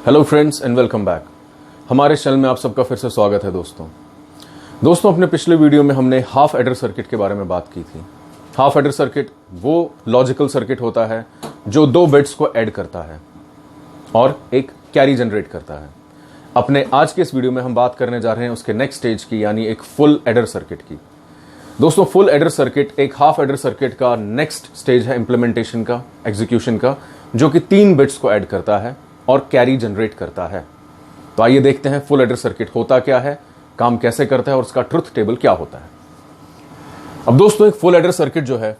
Hello friends and welcome back. हमारे channel में आप सबका फिर से स्वागत है दोस्तों अपने पिछले वीडियो में हमने हाफ एडर सर्किट के बारे में बात की थी। हाफ एडर सर्किट वो लॉजिकल सर्किट होता है जो दो बिट्स को ऐड करता है और एक कैरी जनरेट करता है। अपने आज के इस वीडियो में हम बात करने जा रहे हैं उसके नेक्स्ट स्टेज की, यानी एक फुल एडर सर्किट की। दोस्तों, फुल एडर सर्किट एक हाफ एडर सर्किट का नेक्स्ट स्टेज है इंप्लीमेंटेशन का, एग्जीक्यूशन का, जो कि 3 बिट्स को ऐड करता है और कैरी जनरेट करता है। तो आइए देखते हैं फुल एडर सर्किट होता क्या है, काम कैसे करता है और उसका ट्रुथ टेबल क्या होता है। अब दोस्तों, एक फुल एडर सर्किट जो है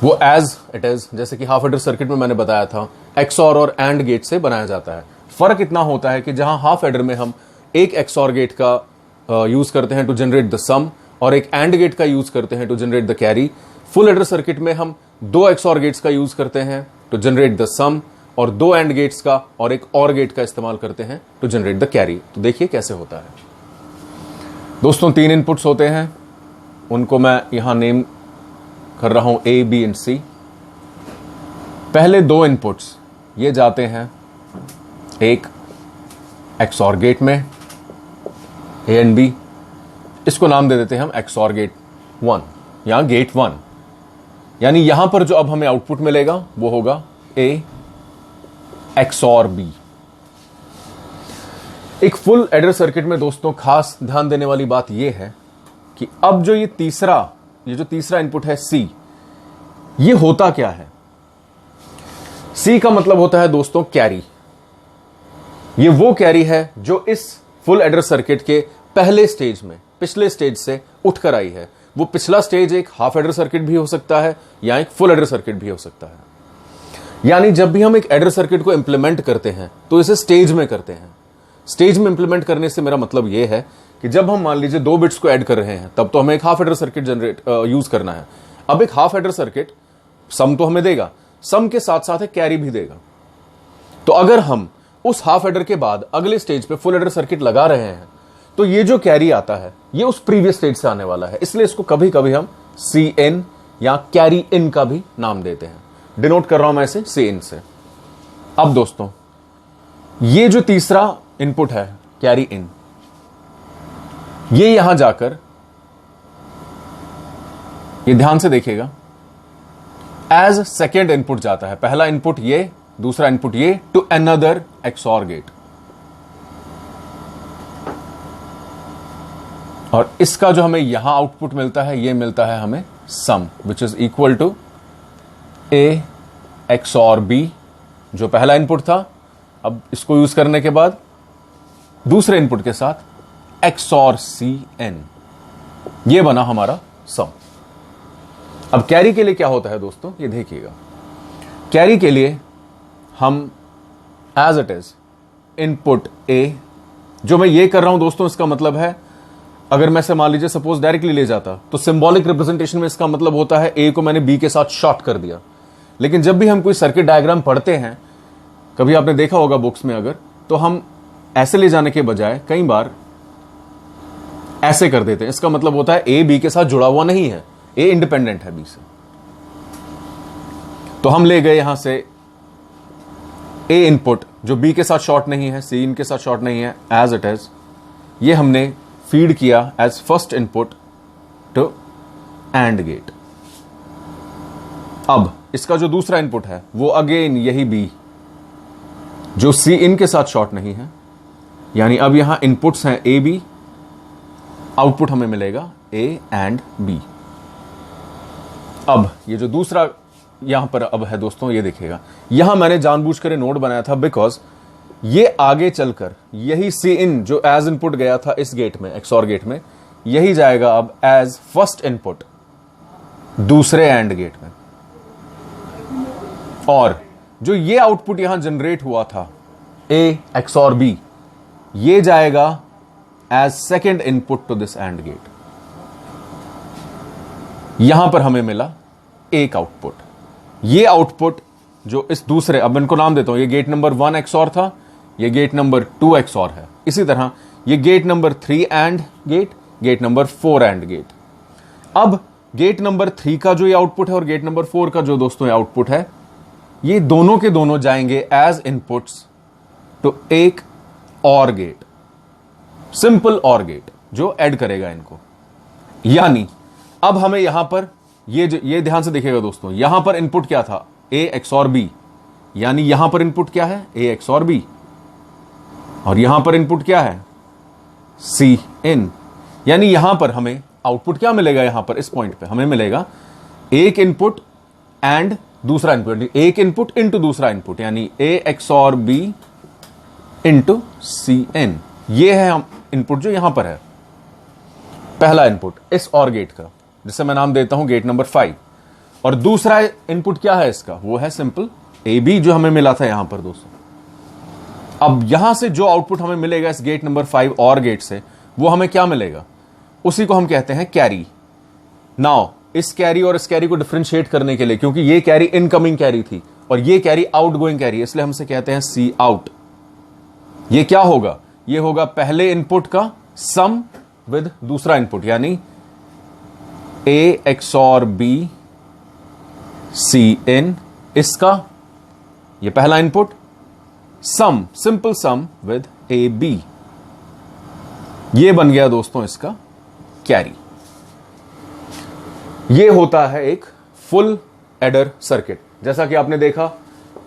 वो एज इट इज, जैसे कि हाफ एडर सर्किट में मैंने बताया था, एक्सऑर और एंड गेट से बनाया जाता है। फर्क इतना होता है कि जहां हाफ एडर में हम एक एक्सऑर गेट का यूज करते हैं टू जनरेट द सम और एक एंड गेट का यूज करते हैं to generate the carry, full adder circuit में हम 2 एक्सऑर गेट्स का यूज करते हैं टू जनरेट द सम और 2 एंड गेट्स का और एक और गेट का इस्तेमाल करते हैं टू जनरेट द कैरी। तो देखिए कैसे होता है। दोस्तों, 3 इनपुट्स होते हैं, उनको मैं यहां नेम कर रहा हूं A, B एंड C। पहले 2 इनपुट्स ये जाते हैं एक एक्सऑर गेट में, A एंड B। इसको नाम दे देते हैं हम एक्सऑर गेट 1 या गेट 1। यानी यहां पर जो अब हमें आउटपुट मिलेगा वो होगा A एक्सऑर B। एक फुल एडर सर्किट में दोस्तों खास ध्यान देने वाली बात यह है कि अब जो ये जो तीसरा इनपुट है C, ये होता क्या है। C का मतलब होता है दोस्तों कैरी। ये वो कैरी है जो इस फुल एडर सर्किट के पहले स्टेज में, पिछले स्टेज से उठकर आई है। वो पिछला स्टेज एक हाफ एडर सर्किट भी हो सकता है या एक फुल एडर सर्किट भी हो सकता है। यानी जब भी हम एक एडर सर्किट को इंप्लीमेंट करते हैं तो इसे स्टेज में करते हैं। स्टेज में इंप्लीमेंट करने से मेरा मतलब यह है कि जब हम मान लीजिए 2 बिट्स को ऐड कर रहे हैं तब तो हमें एक हाफ एडर सर्किट यूज करना है। अब एक हाफ एडर सर्किट सम तो हमें देगा, सम के साथ साथ एक कैरी भी देगा। तो अगर हम उस हाफ एडर के बाद अगले स्टेज पे फुल एडर सर्किट लगा रहे हैं तो ये जो कैरी आता है ये उस प्रीवियस स्टेज से आने वाला है। इसलिए इसको कभी कभी हम CN या कैरी इन का भी नाम देते हैं। डिनोट कर रहा हूं मैं इसे CN से। अब दोस्तों, ये जो तीसरा इनपुट है कैरी इन, ये यहां जाकर, ये ध्यान से देखिएगा, एज सेकेंड इनपुट जाता है। पहला इनपुट ये, दूसरा इनपुट ये, टू अनदर एक्सऑर गेट। और इसका जो हमें यहां आउटपुट मिलता है ये मिलता है हमें sum, which is equal to A XOR B, जो पहला इनपुट था। अब इसको यूज करने के बाद दूसरे इनपुट के साथ एक्सऑर CN, ये बना हमारा सम। अब कैरी के लिए क्या होता है दोस्तों, ये देखिएगा। कैरी के लिए हम as it is input A, जो मैं ये कर रहा हूं दोस्तों, इसका मतलब है अगर मैं से मान लीजिए सपोज डायरेक्टली ले जाता तो सिंबॉलिक रिप्रेजेंटेशन में इसका मतलब होता है A को मैंने B के साथ शॉर्ट कर दिया। लेकिन जब भी हम कोई सर्किट डायग्राम पढ़ते हैं, कभी आपने देखा होगा बुक्स में अगर, तो हम ऐसे ले जाने के बजाय कई बार ऐसे कर देते हैं। इसका मतलब होता है A B के साथ जुड़ा हुआ नहीं है, A इंडिपेंडेंट है B से। तो हम ले गए यहां से A इनपुट जो B के साथ शॉर्ट नहीं है, C इनके साथ शॉर्ट नहीं है, एज इट इज, ये हमने फीड किया as first input to AND gate. अब इसका जो दूसरा इनपुट है वो अगेन यही B, जो C इन के साथ शॉर्ट नहीं है। यानी अब यहां इनपुट्स हैं A B, आउटपुट हमें मिलेगा A एंड B। अब ये जो दूसरा यहां पर अब है दोस्तों, ये देखिएगा, यहां मैंने जानबूझकर ये नोड बनाया था बिकॉज ये आगे चलकर यही CN जो एज इनपुट गया था इस गेट में, एक्सऑर गेट में, यही जाएगा अब एज फर्स्ट इनपुट दूसरे एंड गेट में। और जो ये आउटपुट यहां जनरेट हुआ था A एक्सऑर B, ये जाएगा as second input to this AND gate. यहां पर हमें मिला एक आउटपुट। ये आउटपुट जो इस दूसरे, अब इनको नाम देता हूं, ये गेट नंबर 1 एक्सऑर था, ये गेट नंबर 2 एक्सऑर है। इसी तरह ये gate number 3 AND gate, gate number 4 AND gate. अब गेट नंबर 3 का जो ये आउटपुट है और गेट नंबर 4 का जो दोस्तों ये आउटपुट है, ये दोनों के दोनों जाएंगे एज इनपुट्स तो एक और गेट, सिंपल और गेट जो ऐड करेगा इनको। यानी अब हमें यहां पर ये ध्यान से देखिएगा दोस्तों, यहां पर इनपुट क्या था, ए XOR B, यानी यहां पर इनपुट क्या है, ए XOR B, और यहां पर इनपुट क्या है, Cin। यानी यहां पर हमें आउटपुट क्या मिलेगा, यहां पर इस पॉइंट पे हमें मिलेगा एक इनपुट एंड दूसरा इनपुट, एक इनपुट इंटू दूसरा इनपुट, यानी ए XOR B इंटू Cin। ये है हम इनपुट जो यहां पर है, पहला इनपुट इस और गेट का, जिसे मैं नाम देता हूं गेट नंबर 5। और दूसरा इनपुट क्या है इसका, वो है सिंपल AB जो हमें मिला था यहां पर दोस्तों। अब यहां से जो आउटपुट हमें मिलेगा इस गेट नंबर 5 और गेट से, वो हमें क्या मिलेगा, उसी को हम कहते हैं कैरी। नाउ इस कैरी और इस कैरी को डिफरेंशिएट करने के लिए, क्योंकि ये कैरी इनकमिंग कैरी थी और ये कैरी आउटगोइंग कैरी, इसलिए हमसे कहते हैं सी आउट। ये क्या होगा, ये होगा पहले इनपुट का सम विद दूसरा इनपुट, यानी ए XOR B Cin, इसका ये पहला input sum, simple sum with AB। ये बन गया दोस्तों इसका कैरी। ये होता है एक फुल एडर सर्किट। जैसा कि आपने देखा,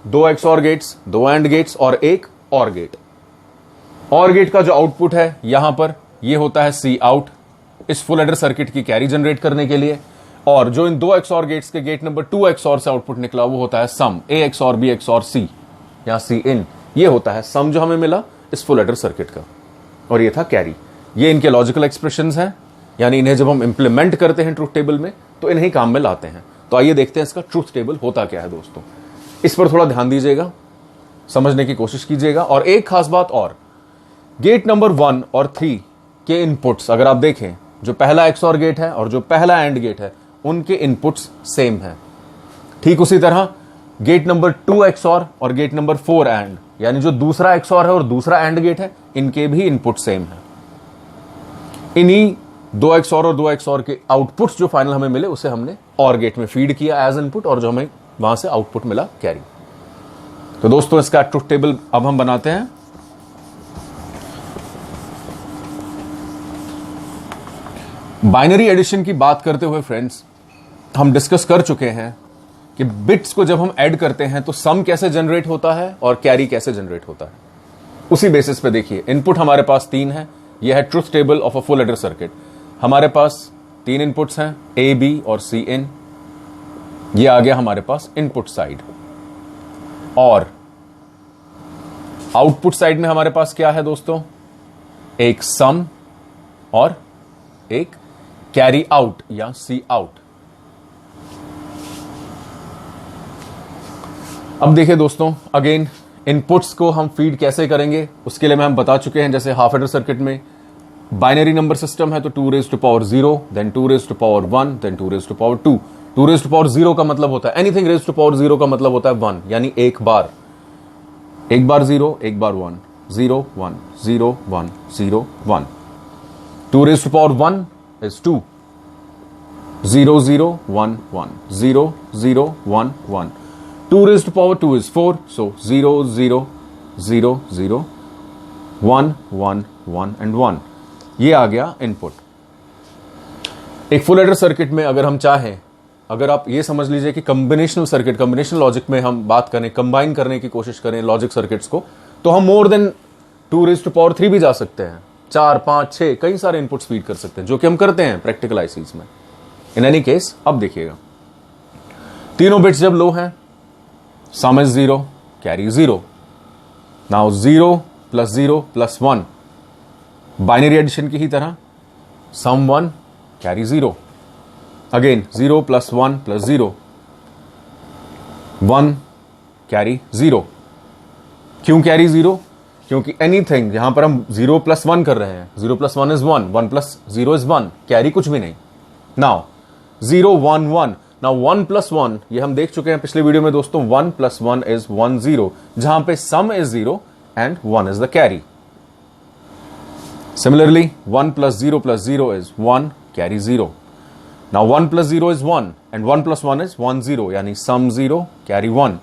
2 XOR गेट्स, 2 AND गेट्स और एक OR गेट। OR गेट का जो आउटपुट है यहां पर, ये होता है सी आउट, इस फुल एडर सर्किट की कैरी जनरेट करने के लिए। और जो इन 2 XOR गेट्स के गेट नंबर 2 XOR से आउटपुट निकला, वो होता है सम, ए XOR B XOR C या Cin। ये होता है सम जो हमें मिला इस फुल एडर सर्किट का, और ये था कैरी। ये इनके लॉजिकल एक्सप्रेशंस हैं, यानी इन्हें जब हम इंप्लीमेंट करते हैं ट्रूथ टेबल में तो इन्हें काम में लाते हैं। तो आइए देखते हैं इसका ट्रूथ टेबल होता क्या है दोस्तों। इस पर थोड़ा ध्यान दीजिएगा, समझने की कोशिश कीजिएगा। और एक खास बात और, गेट नंबर 1 और 3 के इनपुट्स अगर आप देखें, जो पहला XOR गेट है और जो पहला AND गेट है, उनके इनपुट्स सेम है। ठीक उसी तरह गेट नंबर 2 XOR और गेट नंबर 4 AND, यानी जो दूसरा XOR है और दूसरा AND गेट है, इनके भी इनपुट सेम है। इन्हीं 2 XOR और 2 XOR के आउटपुट्स जो फाइनल हमें मिले, उसे हमने OR गेट में फीड किया एज इनपुट, और जो हमें वहां से आउटपुट मिला कैरी। तो दोस्तों इसका ट्रूथ टेबल अब हम बनाते हैं। बाइनरी एडिशन की बात करते हुए फ्रेंड्स, हम डिस्कस कर चुके हैं कि बिट्स को जब हम ऐड करते हैं तो सम कैसे जनरेट होता है और कैरी कैसे जनरेट होता है। उसी बेसिस पे देखिए, इनपुट हमारे पास 3 है। यह है truth table of a full adder circuit. हमारे पास 3 इनपुट्स हैं, A B और Cin। ये आ गया हमारे पास इनपुट साइड। और आउटपुट साइड में हमारे पास क्या है दोस्तों, एक सम और एक कैरी आउट या सी आउट। अब देखिए दोस्तों, अगेन इनपुट्स को हम फीड कैसे करेंगे उसके लिए हम बता चुके हैं। जैसे हाफ एडर सर्किट में बाइनरी नंबर सिस्टम है, तो 2 raised to power 0, then 2 raised to power 1, then 2 raised to power 2। 2 raised to power 0 का मतलब होता है, एनीथिंग raised to power 0 का मतलब होता है 1, यानी एक बार 0, एक बार 1, 0 1 0 1 0 1। 2 raised to power 1 is 2, 0 0 1 1 0 0 1 1। 2 raised to power 2 is 4, so 0 0 0 0 1 1 1 and 1। ये आ गया इनपुट। एक फुल एडर सर्किट में अगर हम चाहें, अगर आप ये समझ लीजिए कि कॉम्बिनेशनल सर्किट, कॉम्बिनेशनल लॉजिक में हम बात करें, कंबाइन करने की कोशिश करें लॉजिक सर्किट्स को, तो हम more than 2 raised to power 3 भी जा सकते हैं। 4 5 6 कई सारे इनपुट्स फीड कर सकते हैं, जो कि हम करते हैं प्रैक्टिकल आईसीज में। इन एनी केस, अब देखिएगा, तीनों बिट्स जब लो हैं, sum is 0, carry 0। Now 0 + 0 + 1, binary addition की ही तरह, सम 1 कैरी 0। Again 0 + 1 + 0, 1 carry 0। क्यों कैरी 0? क्योंकि एनीथिंग जहां पर हम 0 + 1 कर रहे हैं, 0 + 1 is 1, 1 + 0 is 1, कैरी कुछ भी नहीं। नाउ 0 1 1, नाउ 1 + 1 ये हम देख चुके हैं पिछले वीडियो में दोस्तों, 1 + 1 is 1 0, जहां पे सम is 0 and 1 is the carry। Similarly, 1 + 0 + 0 is 1, carry 0। Now 1 + 0 is 1 and 1 + 1 is 1 0, यानी sum 0, carry 1।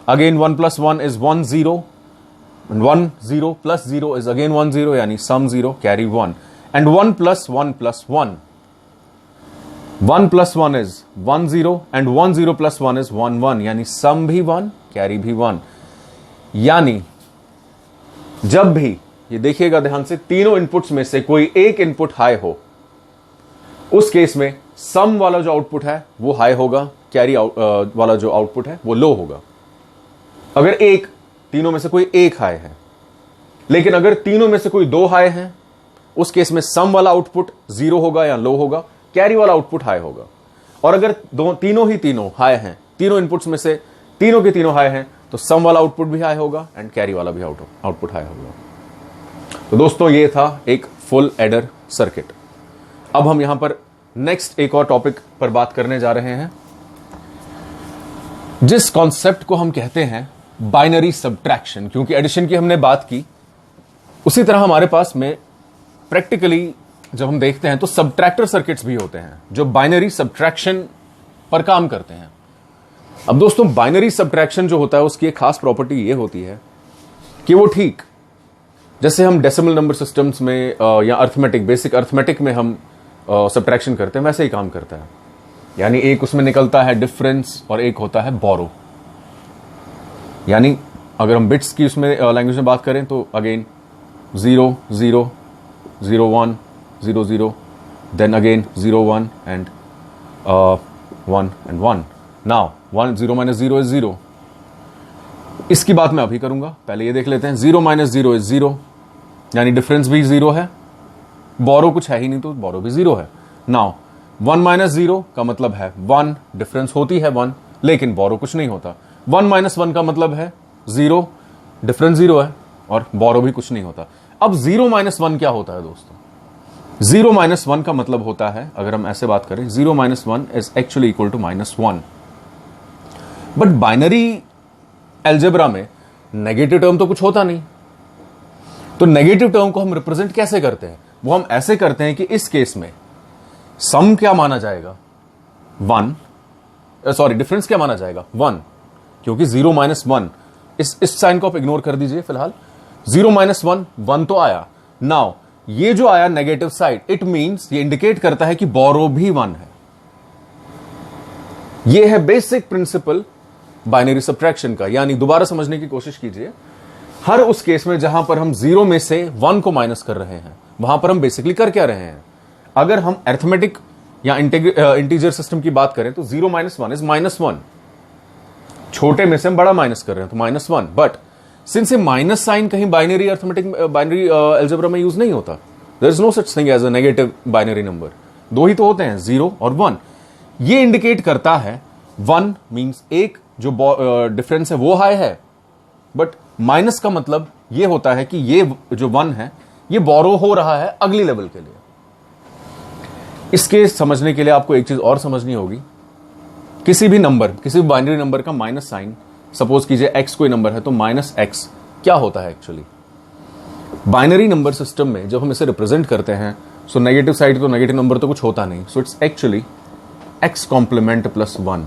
Again 1 + 1 is 1 0, 1 0 plus 0 is again 1 0, यानी सम 0 carry 1, and 1 plus 1 plus 1, 1 plus 1 is 1 0, and 1 0 plus 1 is 1 1, यानी सम भी 1 कैरी भी 1। यानी जब भी, ये देखिएगा ध्यान से, तीनों इनपुट्स में से कोई एक इनपुट हाई हो, उस केस में सम वाला जो आउटपुट है वो हाई होगा, कैरी वाला जो आउटपुट है वो लो होगा। अगर एक, तीनों में से कोई एक हाई है, लेकिन अगर तीनों में से कोई दो हाई हैं, उस केस में सम वाला आउटपुट 0 होगा या लो होगा, कैरी वाला आउटपुट हाई होगा। और अगर तीनों हाई हैं, तीनों इनपुट्स में से तीनों के तीनों हाई हैं, तो सम वाला आउटपुट भी हाई होगा एंड कैरी वाला भी आउटपुट हाई होगा। तो दोस्तों ये था एक फुल एडर सर्किट। अब हम यहां पर नेक्स्ट एक और टॉपिक पर बात करने जा रहे हैं, जिस कॉन्सेप्ट को हम कहते हैं बाइनरी सब्ट्रैक्शन। क्योंकि एडिशन की हमने बात की, उसी तरह हमारे पास में प्रैक्टिकली जब हम देखते हैं तो सब्ट्रैक्टर सर्किट्स भी होते हैं जो बाइनरी सब्ट्रैक्शन पर काम करते हैं। अब दोस्तों बाइनरी सब्ट्रैक्शन जो होता है उसकी एक खास प्रॉपर्टी ये होती है कि वो ठीक जैसे हम डेसिमल नंबर सिस्टम्स में या अर्थमेटिक, बेसिक अर्थमेटिक में हम सब्ट्रैक्शन करते हैं, वैसे ही काम करता है। यानी एक उसमें निकलता है डिफरेंस और एक होता है बोरो। यानी अगर हम बिट्स की उसमें लैंग्वेज में बात करें तो again 0 0 0 1 0 0, then again 0 1 and 1 and 1। Now 1 0 minus 0 is 0। इसकी बात मैं अभी करूंगा, पहले ये देख लेते हैं। 0 माइनस 0 इज 0, यानी डिफरेंस भी 0 है, बोरो कुछ है ही नहीं तो बोरो भी 0 है। नाउ 1 माइनस 0 का मतलब है 1, डिफरेंस होती है 1, लेकिन बोरो कुछ नहीं होता। 1 माइनस 1 का मतलब है 0, डिफरेंस 0 है और बोरो भी कुछ नहीं होता। अब 0 माइनस 1 क्या होता है दोस्तों? 0 माइनस 1 का मतलब होता है, अगर हम ऐसे बात करें, 0 minus 1 is actually equal to -1। But binary algebra में नेगेटिव टर्म तो कुछ होता नहीं, तो नेगेटिव टर्म को हम रिप्रेजेंट कैसे करते हैं? वो हम ऐसे करते हैं कि इस केस में सम क्या माना जाएगा? 1, सॉरी डिफरेंस क्या माना जाएगा? 1, क्योंकि 0 माइनस 1, इस साइन को आप इग्नोर कर दीजिए फिलहाल। 0 माइनस 1, 1 तो आया। नाउ ये जो आया नेगेटिव साइड, इट मींस, ये इंडिकेट करता है कि बोरो भी 1 है। ये है बेसिक प्रिंसिपल बाइनरी सब्ट्रैक्शन का। यानी दोबारा समझने की कोशिश कीजिए, हर उस केस में जहां पर हम 0 में से 1 को माइनस कर रहे हैं, वहां पर हम बेसिकली कर क्या रहे हैं? अगर हम अरिथमेटिक या इंटीजर सिस्टम की बात करें तो 0 माइनस 1 इज -1, छोटे में से हम बड़ा माइनस कर रहे हैं तो -1। But since a minus sign कहीं बाइनरी अरिथमेटिक, बाइनरी अलजेब्रा में यूज नहीं होता, there is no such thing as a negative binary number. दो ही तो होते हैं, 0 और 1। ये इंडिकेट करता है 1 मींस एक जो डिफरेंस है वो हाई है, बट माइनस का मतलब ये होता है कि ये जो 1 है ये बोरो हो रहा है अगली लेवल के लिए। इसके समझने के लिए आपको एक चीज और समझनी होगी, किसी भी नंबर, किसी भी बाइनरी नंबर का माइनस साइन, सपोज कीजिए x कोई नंबर है तो -x क्या होता है एक्चुअली? बाइनरी नंबर सिस्टम में जब हम इसे रिप्रेजेंट करते हैं, सो नेगेटिव साइड तो नेगेटिव नंबर तो कुछ होता नहीं, so it's actually x complement plus 1।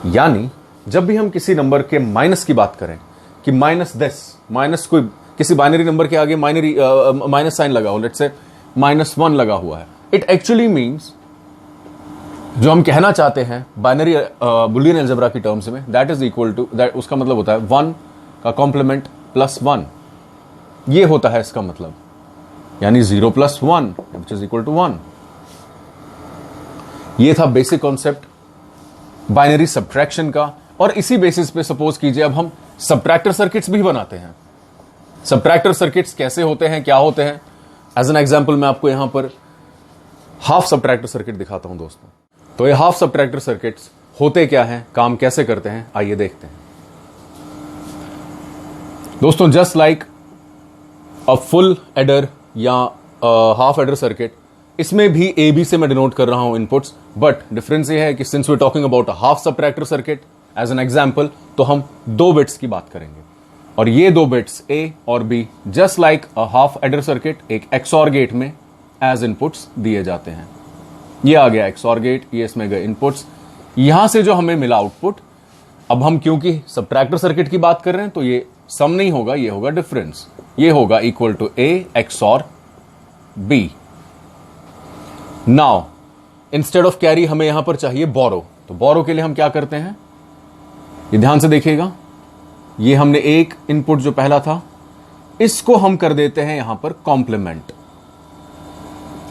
यानी जब भी हम किसी नंबर के माइनस की बात करें कि -10, माइनस कोई किसी बाइनरी नंबर के आगे माइनस साइन लगा हो, लेट्स से -1 लगा हुआ है, इट एक्चुअली मींस, जो हम कहना चाहते हैं बाइनरी बुलियन अलजेब्रा की टर्म्स में, that is equal to that, उसका मतलब होता है 1 का कॉम्प्लीमेंट प्लस 1। ये होता है इसका मतलब, यानी 0 plus 1 which is equal to 1। ये था बेसिक कॉन्सेप्ट बाइनरी सब्ट्रैक्शन का। और इसी बेसिस पे सपोज कीजिए अब हम सब्ट्रैक्टर सर्किट्स भी बनाते हैं। सब्ट्रैक्टर सर्किट्स कैसे होते हैं, क्या होते हैं? एज एन एग्जांपल मैं आपको यहां पर हाफ सब्ट्रैक्टर सर्किट दिखाता हूं दोस्तों। तो ये हाफ सब्ट्रैक्टर सर्किट्स होते क्या हैं, काम कैसे करते हैं, आइए देखते हैं दोस्तों। Just like a full adder या हाफ एडर सर्किट, इसमें भी ए बी से मैं डिनोट कर रहा हूं इनपुट्स, बट डिफरेंस ये है कि since we are talking about a half subtractor circuit as an example, तो हम 2 बिट्स की बात करेंगे और ये 2 बिट्स ए और B, just like a half adder circuit, एक एक्सऑर गेट में एज इनपुट्स दिए जाते हैं। ये आ गया एक्सऑर गेट, ये इसमें गए इनपुट्स। यहां से जो हमें मिला आउटपुट, अब हम क्योंकि सबट्रैक्टर सर्किट की बात कर रहे हैं तो ये सम नहीं होगा, ये होगा डिफरेंस। ये होगा equal to A XOR B। Now instead of carry हमें यहां पर चाहिए बोरो, तो बोरो के लिए हम क्या करते हैं, ये ध्यान से देखिएगा। ये हमने एक इनपुट जो पहला था इसको हम कर देते हैं यहां पर कॉम्प्लीमेंट,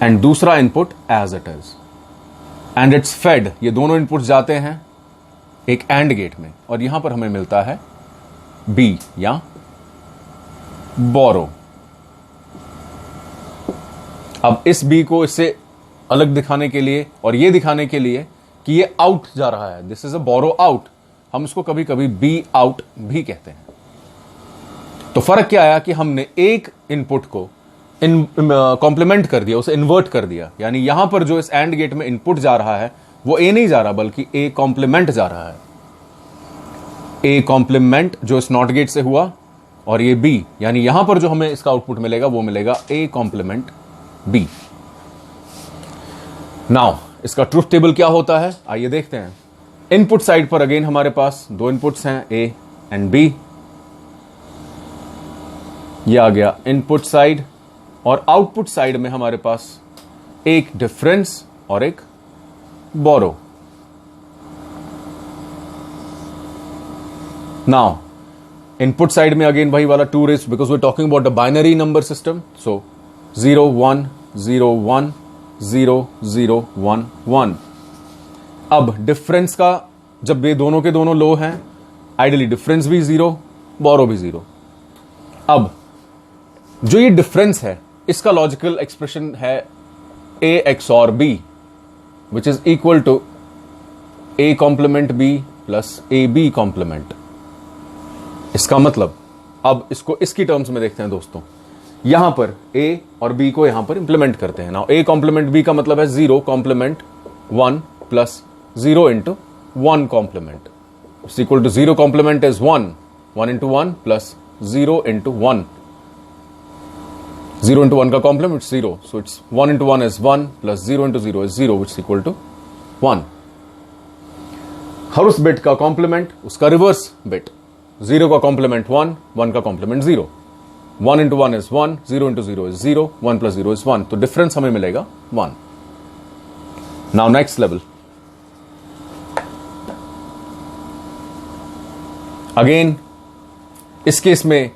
एंड दूसरा input as it is, and it's fed. ये दोनों इनपुट जाते हैं एक एंड गेट में, और यहां पर हमें मिलता है B या बोरो। अब इस B को इससे अलग दिखाने के लिए और ये दिखाने के लिए कि ये आउट जा रहा है, this is a borrow out, हम इसको कभी कभी बी आउट भी कहते हैं। तो फर्क क्या आया कि हमने एक इनपुट को कॉम्प्लीमेंट कर दिया, उसे इन्वर्ट कर दिया, यानी यहां पर जो इस एंड गेट में इनपुट जा रहा है वो ए नहीं जा रहा बल्कि ए कॉम्प्लीमेंट जा रहा है। ए कॉम्प्लीमेंट जो इस नॉट गेट से हुआ, और ये बी, यानी यहां पर जो हमें इसका आउटपुट मिलेगा वो मिलेगा ए कॉम्प्लीमेंट बी। नाउ इसका ट्रुथ टेबल क्या होता है आइए देखते हैं। इनपुट साइड पर अगेन हमारे पास दो इनपुट्स हैं ए एंड बी, ये आ गया इनपुट साइड, और आउटपुट साइड में हमारे पास एक डिफरेंस और एक बोरो। नाउ इनपुट साइड में अगेन वही वाला 2 raise, because we talking about the binary number system, so 0 1 0 1 0 0 1 1। अब डिफरेंस का जब ये दोनों के दोनों लो हैं, आइडियली डिफरेंस भी 0, बोरो भी 0। अब जो ये डिफरेंस है इसका लॉजिकल एक्सप्रेशन है A XOR B, which is equal to A complement B plus AB complement. इसका मतलब, अब इसको इसकी टर्म्स में देखते हैं दोस्तों, यहां पर A और B को यहां पर इंप्लीमेंट करते हैं। नाउ A कॉम्प्लीमेंट B का मतलब है 0 complement 1 plus 0 into 1 complement, it's equal to 0 complement is 1, 1 into 1 plus 0 into 1, 0 into 1 का complement 0, so it's 1 into 1 is 1 plus 0 into 0 is 0, which is equal to 1। हर उस बिट का complement उसका reverse bit, 0 का complement 1, 1 का complement 0, 1 into 1 is 1, 0 into 0 is 0, 1 plus 0 is 1, तो difference हमें मिलेगा 1। नाउ नेक्स्ट लेवल, अगेन इस केस में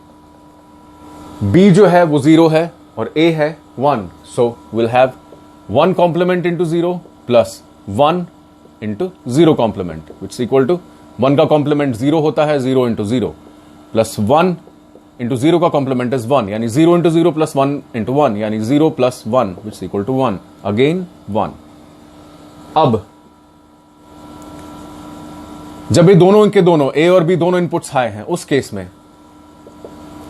B जो है वो 0 है और A है 1, so will have 1 complement into 0 plus 1 into 0 complement, which is equal to 1 का कॉम्प्लीमेंट 0 होता है, 0 इंटू 0 प्लस 1 इंटू 0 का कॉम्प्लीमेंट इज 1, यानी 0 इंटू 0 प्लस 1 इंटू 1, यानी 0 plus 1 which is equal to 1, again 1। अब जब ये दोनों के दोनों A और B दोनों इनपुट्स हाई हैं, उस केस में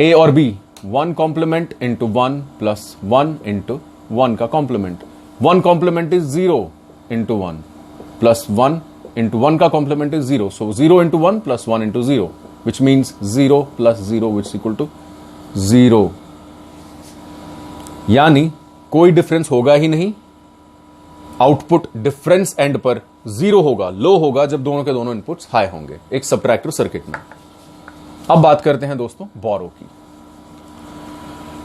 A और B 1 complement into 1 plus 1 into 1 का complement, 1 complement is 0 into 1 plus 1 into 1 का complement is 0, so 0 into 1 plus 1 into 0, which means 0 plus 0 which equal to 0, यानी कोई डिफरेंस होगा ही नहीं। आउटपुट डिफरेंस एंड पर 0 होगा, लो होगा जब दोनों के दोनों इनपुट्स हाई होंगे एक सबट्रैक्टर सर्किट में। अब बात करते हैं दोस्तों बोरो की।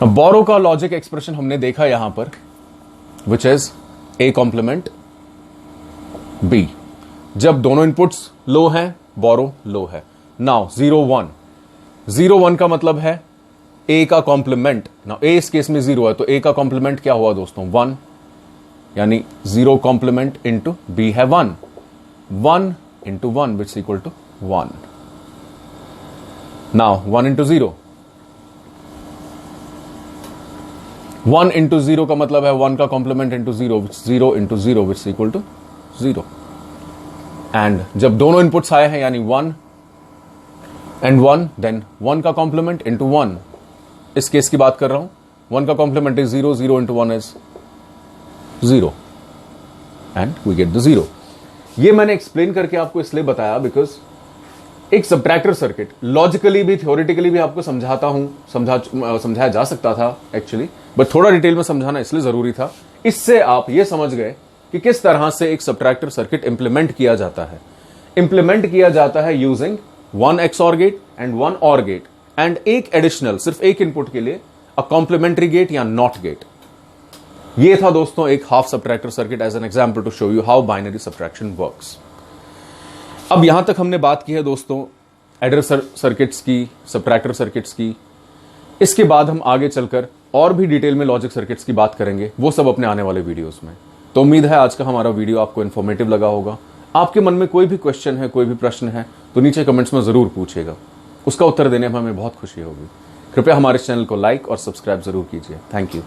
बोरो का लॉजिक एक्सप्रेशन हमने देखा यहां पर, which is A complement B। जब दोनों इनपुट्स लो हैं बोरो लो है। नाउ 0 1, 0 1 का मतलब है A का कॉम्प्लीमेंट, नाउ A इस केस में 0 है तो A का कॉम्प्लीमेंट क्या हुआ दोस्तों 1, यानी 0 कॉम्प्लीमेंट इंटू B है 1, 1 into 1 which equal to 1। Now 1 into 0, 1 into 0 का मतलब है 1 का complement into 0, 0 into 0 which equal to 0। And जब दोनों इनपुट्स आए हैं यानी 1 एंड 1, देन 1 का कॉम्प्लीमेंट इंटू 1, इस केस की बात कर रहा हूं, 1 का complement is 0, 0 into 1 is 0 and we get the 0। ये मैंने एक्सप्लेन करके आपको इसलिए बताया बिकॉज एक सबट्रैक्टर सर्किट लॉजिकली भी थ्योरेटिकली भी आपको समझाया जा सकता था एक्चुअली, बट थोड़ा डिटेल में समझाना इसलिए जरूरी था। इससे आप ये समझ गए कि किस तरह से एक सबट्रैक्टर सर्किट इंप्लीमेंट किया जाता है। इंप्लीमेंट किया जाता है using 1 XOR gate and 1 OR gate and एक एडिशनल, सिर्फ एक इनपुट के लिए अ कॉम्प्लीमेंट्री गेट या नॉट गेट। ये था दोस्तों एक half subtractor circuit as an example to show you how binary subtraction works. अब यहां तक हमने बात की है दोस्तों एडर सर्किट्स की, सबट्रैक्टर सर्किट्स की। इसके बाद हम आगे चलकर और भी डिटेल में लॉजिक सर्किट्स की बात करेंगे, वो सब अपने आने वाले वीडियोस में। तो उम्मीद है आज का हमारा वीडियो आपको इन्फॉर्मेटिव लगा होगा। आपके मन में कोई भी क्वेश्चन है, कोई भी प्रश्न है, तो नीचे कमेंट्स में जरूर पूछिएगा, उसका उत्तर देने में हमें बहुत खुशी होगी। कृपया हमारे चैनल को लाइक और सब्सक्राइब जरूर कीजिए। Thank you.